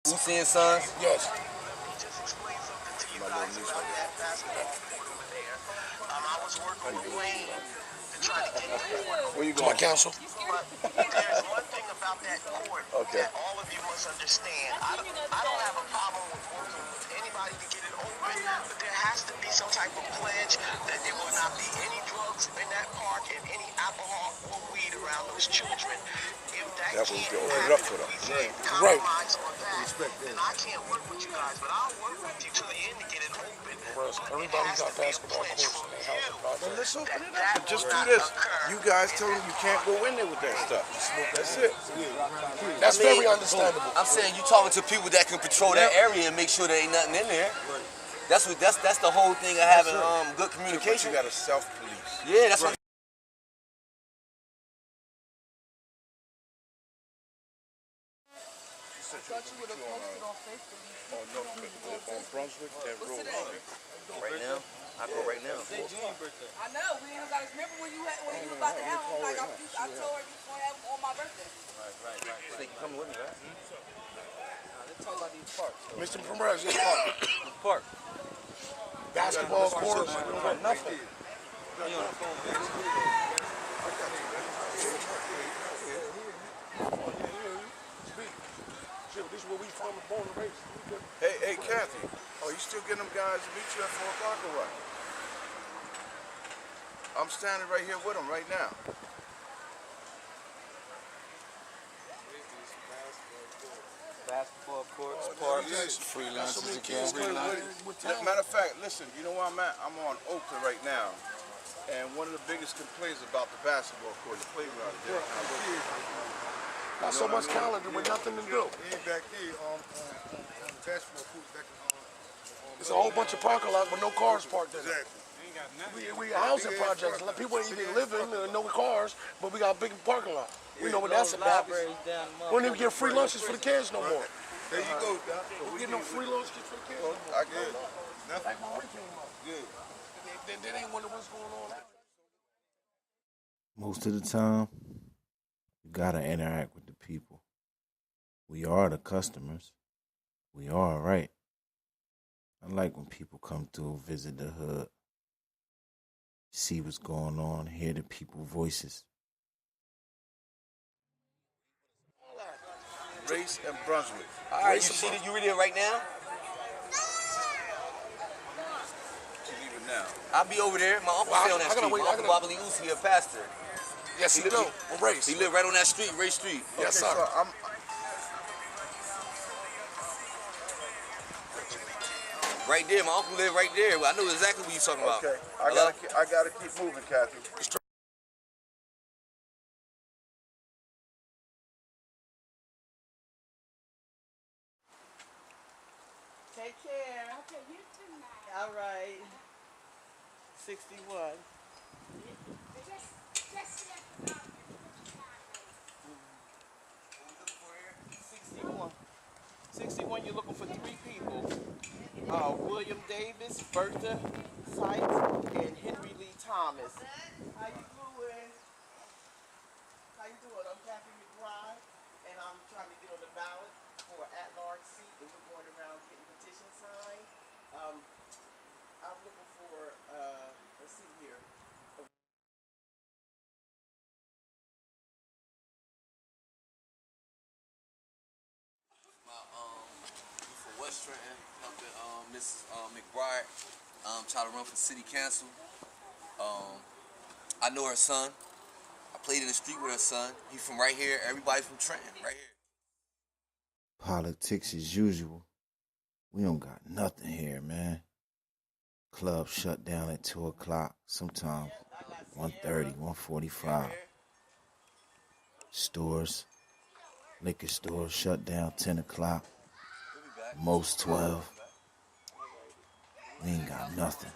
You seeing sons? Yes. Just explain something to you guys about that basketball court over there. I was working with Wayne to try to get the court. Where you going? To my council. But there's one thing about that court that all of you must understand. I don't have a problem with working with anybody to get it open, but there has to be some type of pledge that there will not be any drugs in that park and any alcohol or weed around those children. If that can't happen, we can't compromise on that, then I can't work with you guys, but I'll work with you till the end to get it open. Everybody got basketball courts in their house. Well, let's open it up. But just do this. You guys tell them you can't go in there with that stuff. That's it. That's very understandable. I'm saying you talking to people that can patrol that area and make sure there ain't nothing in there. That's the whole thing of having good communication. You got to self-police. Yeah, that's what. On Brunswick, that road. Right now, I go right now. I know. We ain't got to remember when you was about to have them. Like I told her you was gonna have them on my birthday. Right. So you coming with me, right? Let's talk about these parks. Mr. Perez, this park. Park. Basketball courts. We don't got nothing. This is where we from, born and raised. Hey, Kathy. Oh, you still getting them guys to meet you at 4 o'clock or what? I'm standing right here with them right now. Basketball courts, parks, Free lunches again. Matter of fact, listen, you know where I'm at? I'm on Oakland right now. And one of the biggest complaints about the basketball court, the playground is there. Got so much talent with nothing to do. Back there on basketball courts back in There's a whole bunch of parking lots with no cars parked in it. Exactly. We housing projects. People ain't even living, no cars, but we got a big parking lot. We know what that's about. We don't even get free lunches for the kids no more. There you go, Doc. We get no free lunches for the kids no more. I get it. Like when we came up. They ain't wonder what's going on. Most of the time, you gotta interact with the people. We are the customers. We are, right? I like when people come through, visit the hood, see what's going on, hear the people's voices. Race and Brunswick. All right, you see that? You ready right now? You leave it now. I'll be over there. My uncle stay on that street. My uncle Bobbly Oos, he a pastor. Yes, he do. Race. He live right on that street, Ray Street. Yes, sir. So Right there, my uncle live right there. I know exactly what you're talking about. okay. I gotta keep moving, Kathy. Take care. Okay, you tonight. All right. 61. Just 61, you're looking for 3 people. William Davis, Bertha Sykes, and Henry Lee Thomas. How you doing? I'm Kathy Mcbride, and I'm trying to get on the ballot for an at-large seat, and we're going around getting petition signed. I'm looking for, let's see here. For West Trenton, helping Mrs. Mcbride try to run for city council. I know her son. I played in the street with her son. He's from right here. Everybody from Trenton, right here. Politics as usual. We don't got nothing here, man. Club shut down at 2 o'clock, sometimes 1:30, 1:45. Stores, liquor stores shut down 10 o'clock, most 12. We ain't got nothing.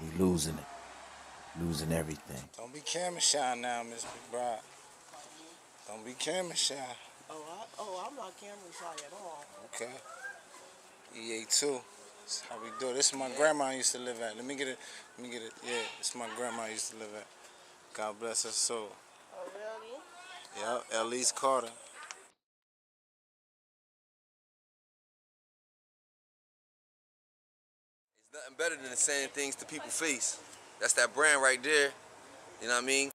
We losing it, losing everything. Don't be camera shy now, Miss McBride. Don't be camera shy. I'm not camera shy at all. Okay. EA2. That's how we do it. This is my grandma used to live at. Let me get it. Yeah, this is my grandma used to live at. God bless her soul. Oh, really? Yep, Elise Carter. Nothing better than saying things to people's face. That's that brand right there. You know what I mean?